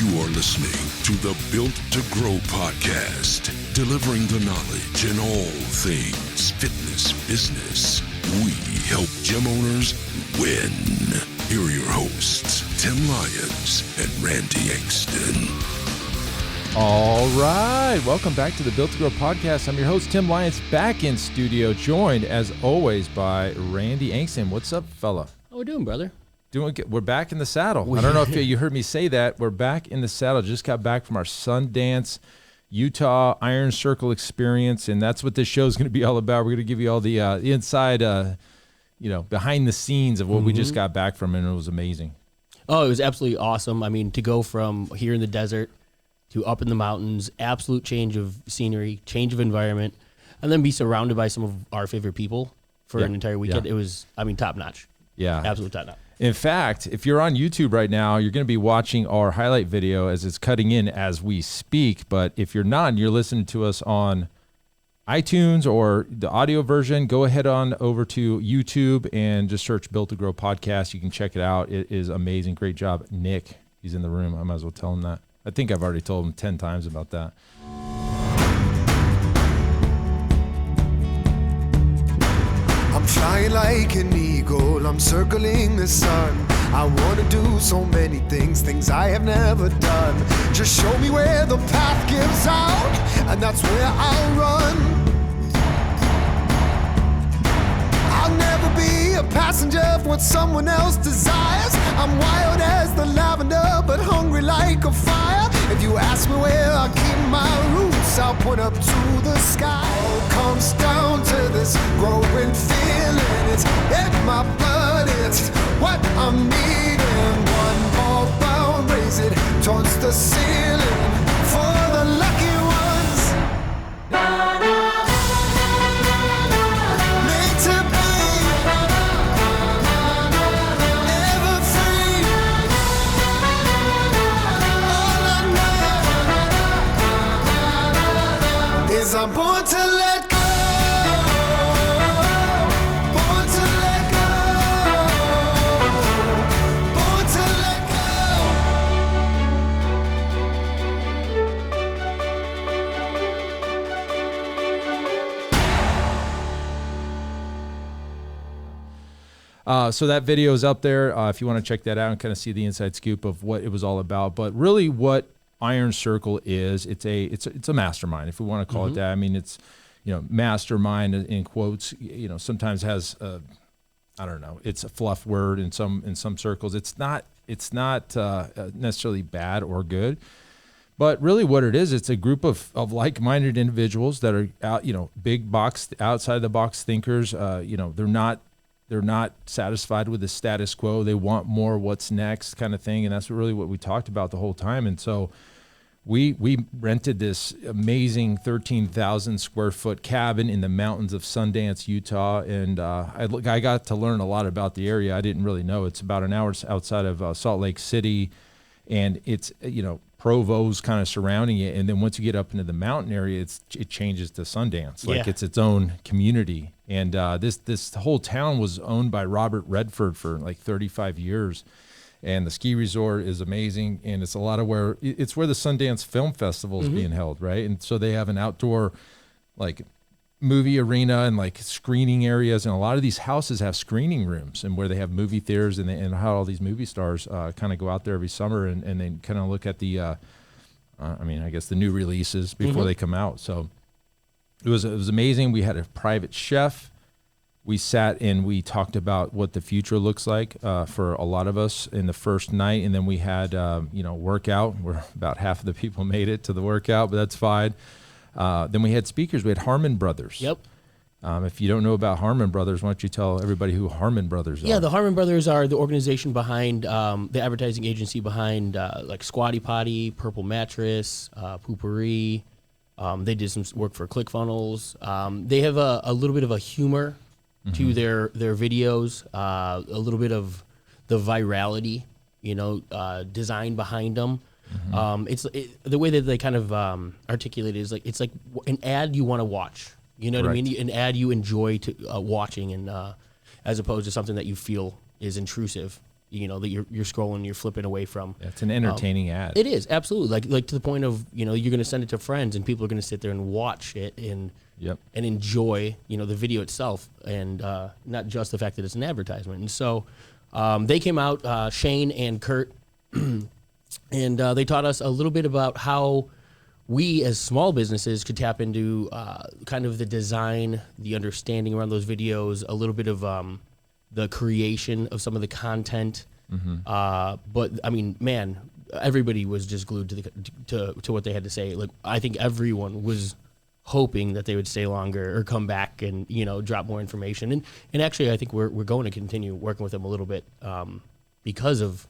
You are listening to the Built to Grow podcast, delivering the knowledge in all things fitness business. We help gym owners win. Here are your hosts, Tim Lyons and Randy Engston. All right, welcome back to the Built to Grow podcast. I'm your host, Tim Lyons, back in studio, joined as always by Randy Engston. What's up, fella? How we doing, brother? Doing good. We're back in the saddle. I don't know if you heard me say that. We're back in the saddle. Just got back from our Sundance, Utah Iron Circle experience, and that's what this show is going to be all about. We're going to give you all the inside, behind the scenes of what we just got back from, and it was amazing. Oh, it was absolutely awesome. I mean, to go from here in the desert to up in the mountains, absolute change of scenery, change of environment, and then be surrounded by some of our favorite people for an entire weekend. Yeah. It was, top notch. Yeah. Absolute top notch. In fact, if you're on YouTube right now, you're going to be watching our highlight video as it's cutting in as we speak. But if you're not and you're listening to us on iTunes or the audio version, go ahead on over to YouTube and just search Built to Grow podcast. You can check it out. It is amazing. Great job. Nick, he's in the room. I might as well tell him that. I think I've already told him 10 times about that. I'm flying like an eagle, I'm circling the sun. I wanna do so many things I have never done. Just show me where the path gives out, and that's where I'll run. I'll never be a passenger for what someone else desires. I'm wild as the lavender, but hungry like a fire. If you ask me where I keep my roots, I'll point up to the sky. All comes down to this growing feeling. It's in my blood, it's what I'm needing. One ball bound, raise it towards the ceiling for the lucky ones. Made to be ever free. All I know is I'm born to let go. Born to let go. Born to let So that video is up there if you want to check that out and kind of see the inside scoop of what it was all about. But really what Iron Circle is, it's a mastermind, if we want to call it that. I mean, it's, mastermind in quotes, sometimes has I don't know, it's a fluff word in some circles. It's not necessarily bad or good. But really what it is, it's a group of like-minded individuals that are out, big box, outside the box thinkers. They're not satisfied with the status quo. They want more, what's next kind of thing. And that's really what we talked about the whole time. And so we rented this amazing 13,000 square foot cabin in the mountains of Sundance, Utah. And I got to learn a lot about the area. I didn't really know. It's about an hour outside of Salt Lake City. And it's, Provo's kind of surrounding it. And then once you get up into the mountain area, it changes to Sundance. Like it's its own community. And this whole town was owned by Robert Redford for like 35 years. And the ski resort is amazing. And it's where the Sundance Film Festival is being held, right? And so they have an outdoor like movie arena and like screening areas. And a lot of these houses have screening rooms and where they have movie theaters and how all these movie stars kind of go out there every summer and they kind of look at the, I guess the new releases before they come out. So it was amazing. We had a private chef. We sat and we talked about what the future looks like for a lot of us in the first night. And then we had, workout where about half of the people made it to the workout, but that's fine. Then we had speakers. We had Harmon Brothers. Yep. If you don't know about Harmon Brothers, why don't you tell everybody who Harmon Brothers are? Yeah, the Harmon Brothers are the organization behind, the advertising agency behind like Squatty Potty, Purple Mattress, Poopery. They did some work for ClickFunnels. They have a little bit of a humor to their videos, a little bit of the virality, design behind them. The way that they kind of articulate it is like it's like an ad you want to watch. You know what I mean? An ad you enjoy watching, and as opposed to something that you feel is intrusive. that you're scrolling, you're flipping away from. Yeah, it's an entertaining ad. It is, absolutely. Like to the point of, you're going to send it to friends and people are going to sit there and watch it and enjoy, the video itself, and not just the fact that it's an advertisement. And so they came out, Shane and Kurt, and they taught us a little bit about how we as small businesses could tap into kind of the design, the understanding around those videos, a little bit of the creation of some of the content. But I mean, man, everybody was just glued to what they had to say. Like, I think everyone was hoping that they would stay longer or come back and drop more information. And actually, I think we're going to continue working with them a little bit because of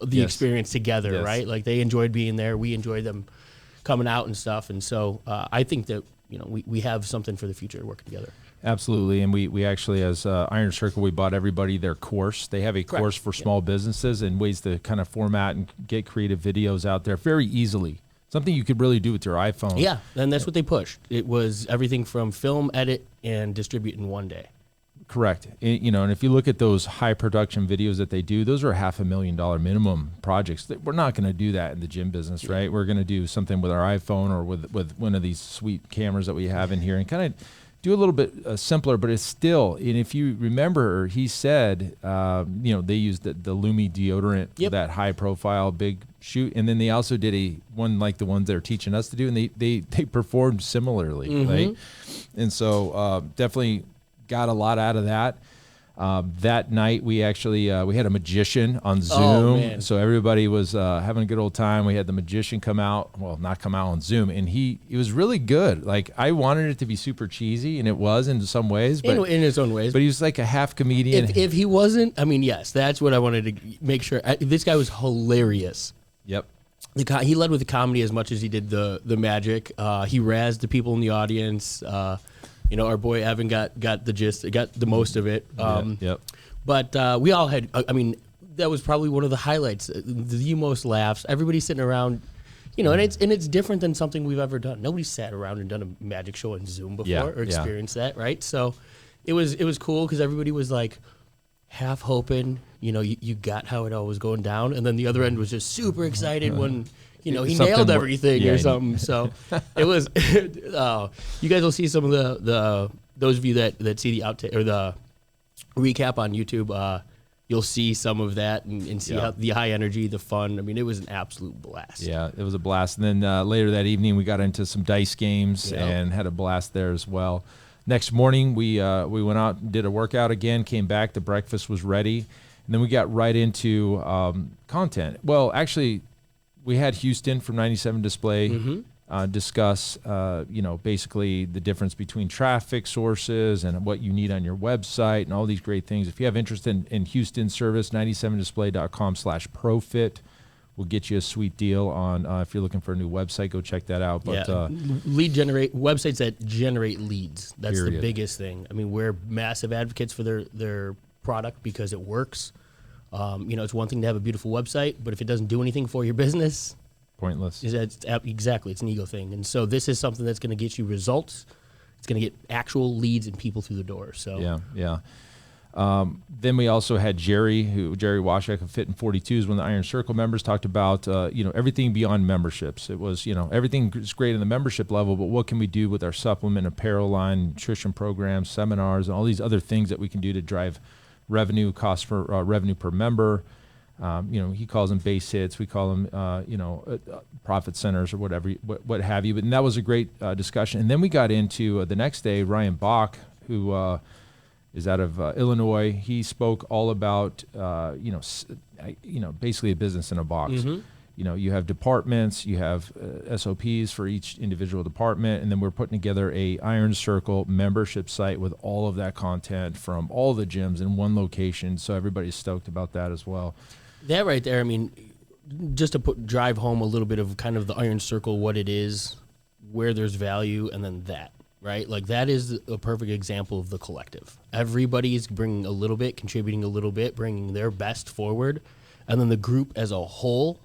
the experience together, right? Like, they enjoyed being there, we enjoyed them coming out and stuff. And so I think that we have something for the future working together. Absolutely, and we actually, as Iron Circle, we bought everybody their course. They have a course for small businesses and ways to kind of format and get creative videos out there very easily. Something you could really do with your iPhone. Yeah, and that's what they pushed. It was everything from film, edit, and distribute in one day. Correct. And if you look at those high production videos that they do, those are $500,000 minimum projects. We're not going to do that in the gym business, right? We're going to do something with our iPhone or with one of these sweet cameras that we have in here and kind of do a little bit simpler, but it's still, and if you remember, he said, they used the Lumi deodorant for that high profile, big shoot. And then they also did one like the ones they're teaching us to do. And they performed similarly, right? And so definitely got a lot out of that. That night we actually we had a magician on Zoom, so everybody was having a good old time. We had the magician not come out on Zoom, and he was really good. Like, I wanted it to be super cheesy, and it was in some ways, but in his own ways. But he was like a half comedian. If he wasn't, I mean, yes, that's what I wanted to make sure. This guy was hilarious. Yep. He led with the comedy as much as he did the magic. He razzed the people in the audience. Our boy Evan got the gist, got the most of it. Yep. But we all had, I mean, that was probably one of the highlights, the most laughs. Everybody sitting around, and it's different than something we've ever done. Nobody sat around and done a magic show on Zoom before or experienced that, right? So it was cool because everybody was like half hoping, you got how it all was going down, and then the other end was just super excited when he nailed everything or something. So it was. You guys will see some of the those of you that see the outtake or the recap on YouTube. You'll see some of that and see how the high energy, the fun. I mean, it was an absolute blast. Yeah, it was a blast. And then later that evening, we got into some dice games and had a blast there as well. Next morning, we went out and did a workout again. Came back, the breakfast was ready, and then we got right into content. Well, actually, we had Houston from 97 Display discuss, basically the difference between traffic sources and what you need on your website and all these great things. If you have interest in Houston service, 97display.com/profit will get you a sweet deal on if you're looking for a new website. Go check that out. But websites that generate leads. That's the biggest thing. I mean, we're massive advocates for their product because it works. It's one thing to have a beautiful website, but if it doesn't do anything for your business, pointless. Exactly. It's an ego thing. And so this is something that's going to get you results. It's going to get actual leads and people through the door. So yeah. Then we also had Jerry Washak of Fit in 42s, one of the Iron Circle members, talked about everything beyond memberships. It was everything is great in the membership level, but what can we do with our supplement, apparel line, nutrition programs, seminars, and all these other things that we can do to drive revenue, cost for revenue per member. He calls them base hits. We call them, profit centers or whatever, what have you. But that was a great discussion. And then we got into the next day, Ryan Bach, who is out of Illinois. He spoke all about, basically a business in a box. Mm-hmm. You have departments, you have SOPs for each individual department, and then we're putting together a Iron Circle membership site with all of that content from all the gyms in one location. So everybody's stoked about that as well. That right there, I mean, just to drive home a little bit of kind of the Iron Circle, what it is, where there's value, and then that, right? Like, that is a perfect example of the collective. Everybody's bringing a little bit, contributing a little bit, bringing their best forward, and then the group as a whole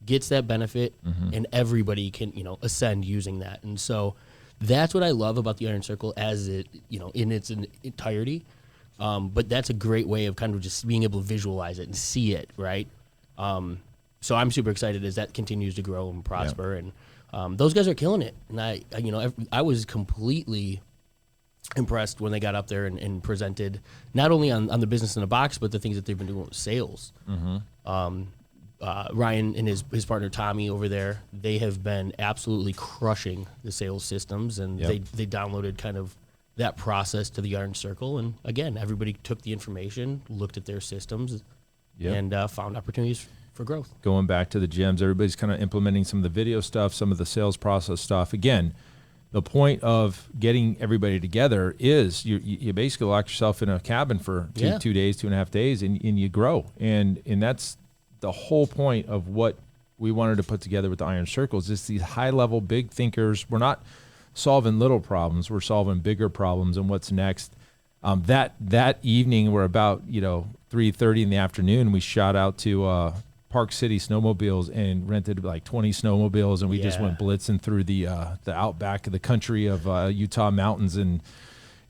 gets that benefit, and everybody can, ascend using that. And so that's what I love about the Iron Circle as it, in its entirety. But that's a great way of kind of just being able to visualize it and see it, right? So I'm super excited as that continues to grow and prosper. And those guys are killing it. And I was completely impressed when they got up there and presented not only on the business in a box, but the things that they've been doing with sales. Ryan and his partner Tommy over there, they have been absolutely crushing the sales systems, and they downloaded kind of that process to the Iron Circle. And again, everybody took the information, looked at their systems, and found opportunities for growth. Going back to the gyms, everybody's kind of implementing some of the video stuff, some of the sales process stuff. Again, the point of getting everybody together is you basically lock yourself in a cabin for 2 days, 2.5 days, and you grow. And that's the whole point of what we wanted to put together with the Iron Circle, is just these high-level, big thinkers. We're not solving little problems. We're solving bigger problems and what's next. That evening, we're about 3:30 in the afternoon, we shot out to Park City Snowmobiles and rented like 20 snowmobiles, and we just went blitzing through the outback of the country of Utah mountains. And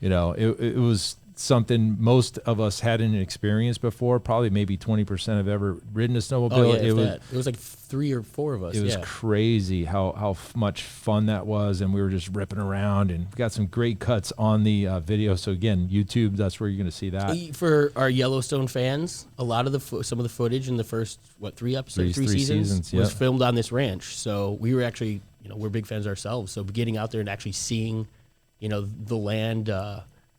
it was something most of us hadn't experienced before. Probably maybe 20% have ever ridden a snowmobile. It was like 3 or 4 of us. It was crazy how much fun that was, and we were just ripping around, and we got some great cuts on the video. So again, YouTube, that's where you're going to see that. For our Yellowstone fans, a lot of some of the footage in the first 3 episodes, 3 seasons was filmed on this ranch. So we were actually, we're big fans ourselves. So getting out there and actually seeing, the land.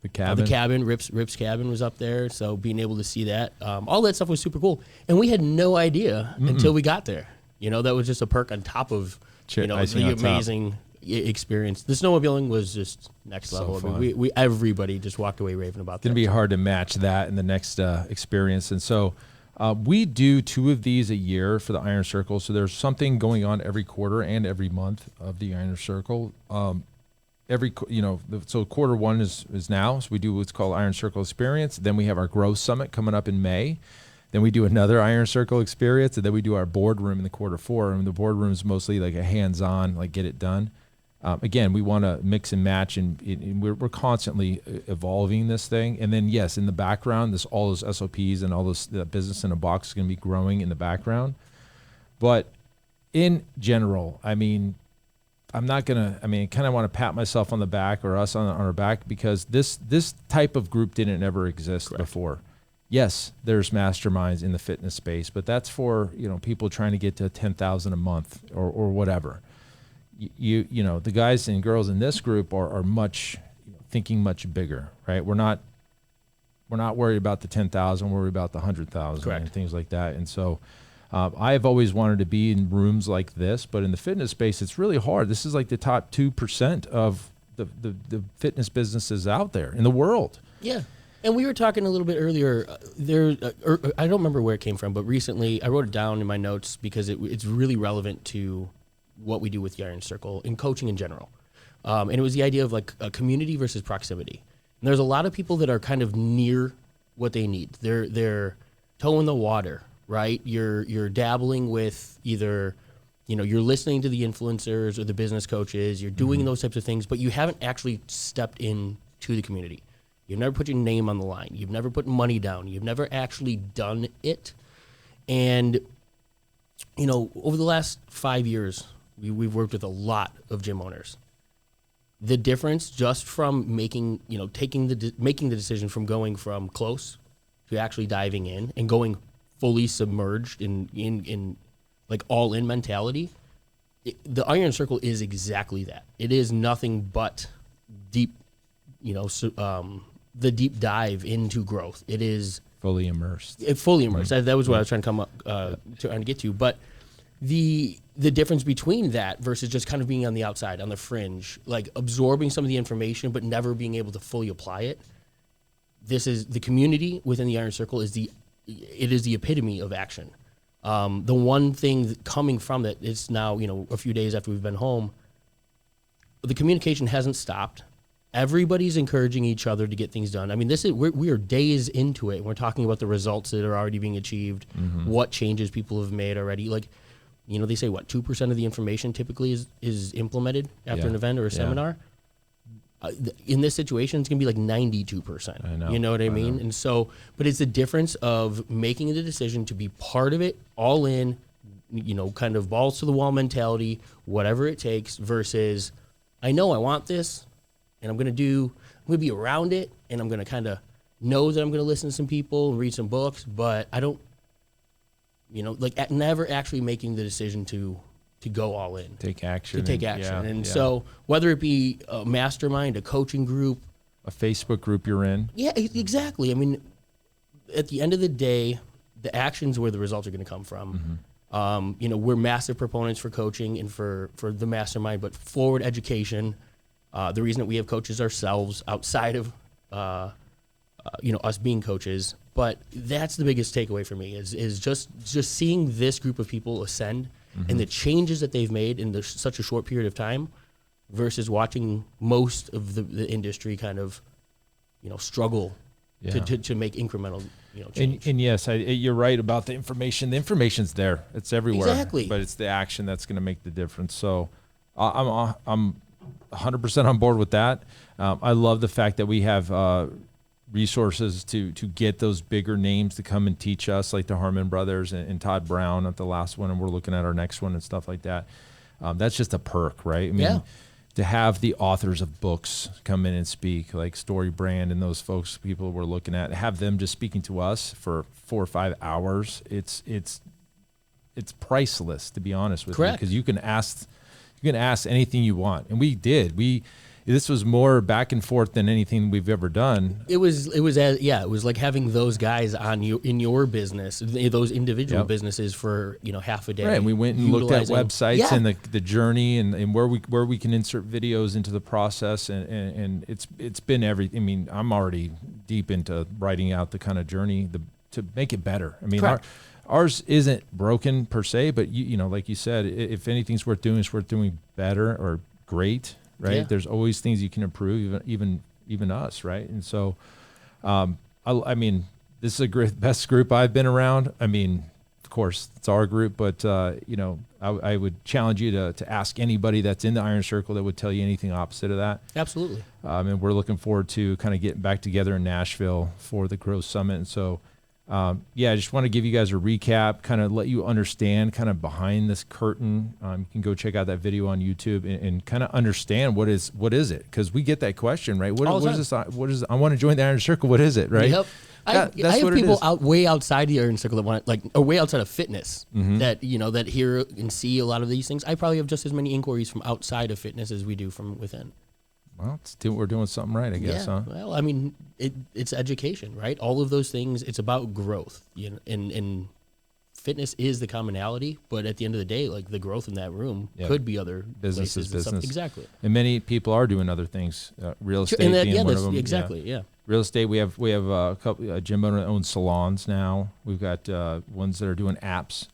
The cabin. Rip's cabin was up there, so being able to see that, all that stuff was super cool. And we had no idea until we got there. That was just a perk on top of the amazing experience. The snowmobiling was just next level. So I mean, we everybody just walked away raving about that. It's going to be hard to match that in the next experience. And so we do 2 of these a year for the Iron Circle. So there's something going on every quarter and every month of the Iron Circle. So quarter 1 is now. So we do what's called Iron Circle Experience. Then we have our Growth Summit coming up in May. Then we do another Iron Circle Experience, and then we do our boardroom in the quarter 4. And the boardroom is mostly like a hands-on, like get it done. Again, we want to mix and match, and we're constantly evolving this thing. And then yes, in the background, all those SOPs and all this the business in a box is going to be growing in the background. But in general, I mean, I kind of want to pat myself on the back, or us on our back, because this type of group didn't ever exist before. Yes, there's masterminds in the fitness space, but that's for people trying to get to 10,000 a month or whatever. The guys and girls in this group are much thinking much bigger, right? We're not worried about the 10,000, we're worried about the 100,000 and things like that. And so I've always wanted to be in rooms like this, but in the fitness space, it's really hard. This is like the top 2% of the fitness businesses out there in the world. Yeah. And we were talking a little bit earlier, I don't remember where it came from, but recently I wrote it down in my notes because it's really relevant to what we do with the Iron Circle and coaching in general. And it was the idea of like a community versus proximity. And there's a lot of people that are kind of near what they need. They're toe in the water, right? You're dabbling with either, you're listening to the influencers or the business coaches, you're doing those types of things, but you haven't actually stepped into the community. You've never put your name on the line. You've never put money down. You've never actually done it. And, over the last 5 years, we've worked with a lot of gym owners. The difference just from making the decision from going from close to actually diving in and going fully submerged in like all in mentality, the Iron Circle is exactly that. It is nothing but deep, the deep dive into growth. It is fully immersed. That was what I was trying to get to. But the difference between that versus just kind of being on the outside, on the fringe, like absorbing some of the information but never being able to fully apply it. This is the community within the Iron Circle is the epitome of action. The one thing coming from it is now, a few days after we've been home, the communication hasn't stopped. Everybody's encouraging each other to get things done. I mean, we are days into it, and we're talking about the results that are already being achieved, what changes people have made already. Like, they say 2% of the information typically is implemented after an event or a seminar. In this situation, it's going to be like 92%. I know. You know what I mean? know. And so, but it's the difference of making the decision to be part of it, all in, kind of balls to the wall mentality, whatever it takes, versus I know I want this, and I'm going to be around it, and I'm going to kind of know that I'm going to listen to some people and read some books, but I don't, never actually making the decision to go all in. Take action. So whether it be a mastermind, a coaching group, a Facebook group you're in. Yeah, exactly. I mean, at the end of the day, the action's where the results are going to come from. Mm-hmm. We're massive proponents for coaching and for the mastermind, but forward education. The reason that we have coaches ourselves outside of, us being coaches, but that's the biggest takeaway for me is just seeing this group of people ascend and the changes that they've made in such a short period of time versus watching most of the industry kind of, struggle to make incremental, change. And yes, you're right about the information. The information's there. It's everywhere. Exactly. But it's the action that's going to make the difference. So I'm 100% on board with that. I love the fact that we have resources to get those bigger names to come and teach us, like the Harmon Brothers and Todd Brown at the last one, and we're looking at our next one and stuff like that. That's just a perk, right? I mean, to have the authors of books come in and speak, like Story Brand and those people we're looking at, have them just speaking to us for 4 or 5 hours. It's priceless, to be honest with you, because you can ask anything you want, and we did. This was more back and forth than anything we've ever done. It was like having those guys in your business, those individual businesses for half a day. Right, and we went and looked at websites and the journey and where we can insert videos into the process, and it's been everything. I mean, I'm already deep into writing out the kind of journey to make it better. I mean, ours isn't broken per se, but like you said, if anything's worth doing, it's worth doing better or great. Right. Yeah. There's always things you can improve, even us. Right. And so, I mean, this is best group I've been around. I mean, of course it's our group, but I would challenge you to ask anybody that's in the Iron Circle that would tell you anything opposite of that. Absolutely. And we're looking forward to kind of getting back together in Nashville for the Growth Summit. And so, I just want to give you guys a recap, kind of let you understand kind of behind this curtain. You can go check out that video on YouTube and kind of understand what is it? Because we get that question, right? What is this? What is? I want to join the Iron Circle. What is it? Right? Yep. I have people way outside the Iron Circle that want or way outside of fitness that that hear and see a lot of these things. I probably have just as many inquiries from outside of fitness as we do from within. Well, we're doing something right, I guess, huh? Well, I mean, it's education, right? All of those things, it's about growth. And fitness is the commonality, but at the end of the day, like the growth in that room could be other business. Exactly. And many people are doing other things, real estate being one of them. Exactly, yeah. Real estate, we have a couple gym owner owned salons now. We've got ones that are doing apps.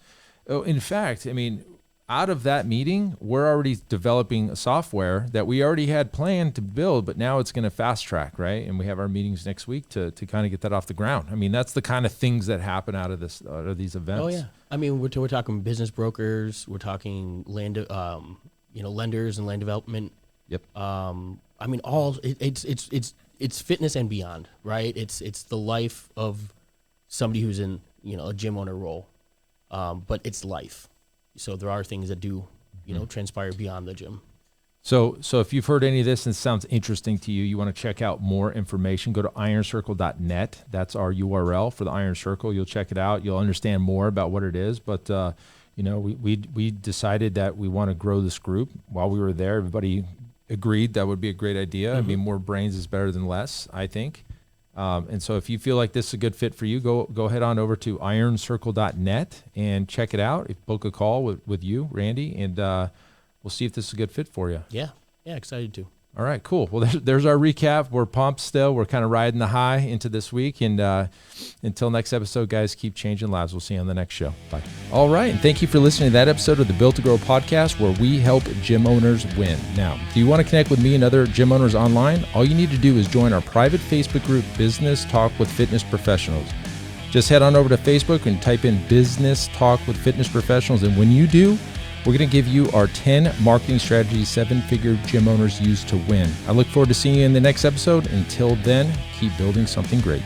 Oh, in fact, I mean, out of that meeting, we're already developing a software that we already had planned to build, but now it's going to fast track, right? And we have our meetings next week to kind of get that off the ground. I mean, that's the kind of things that happen out of these events. Oh yeah, I mean, we're talking business brokers, we're talking land, lenders and land development. Yep. I mean, it's fitness and beyond, right? It's the life of somebody who's in a gym owner role, but it's life. So there are things that do, transpire beyond the gym. So if you've heard any of this and it sounds interesting to you, you want to check out more information, go to ironcircle.net. That's our URL for the Iron Circle. You'll check it out. You'll understand more about what it is. But, we decided that we want to grow this group. While we were there, everybody agreed that would be a great idea. I mean, more brains is better than less, I think. And so if you feel like this is a good fit for you, go head on over to ironcircle.net and check it out. Book a call with you, Randy, and we'll see if this is a good fit for you. Yeah, excited to. All right, cool. Well, there's our recap. We're pumped still. We're kind of riding the high into this week. And until next episode, guys, keep changing lives. We'll see you on the next show. Bye. All right, and thank you for listening to that episode of the Built to Grow podcast, where we help gym owners win. Now, do you want to connect with me and other gym owners online? All you need to do is join our private Facebook group, Business Talk with Fitness Professionals. Just head on over to Facebook and type in Business Talk with Fitness Professionals. And when you do, We're going to give you our 10 marketing strategies 7-figure gym owners use to win. I look forward to seeing you in the next episode. Until then, keep building something great.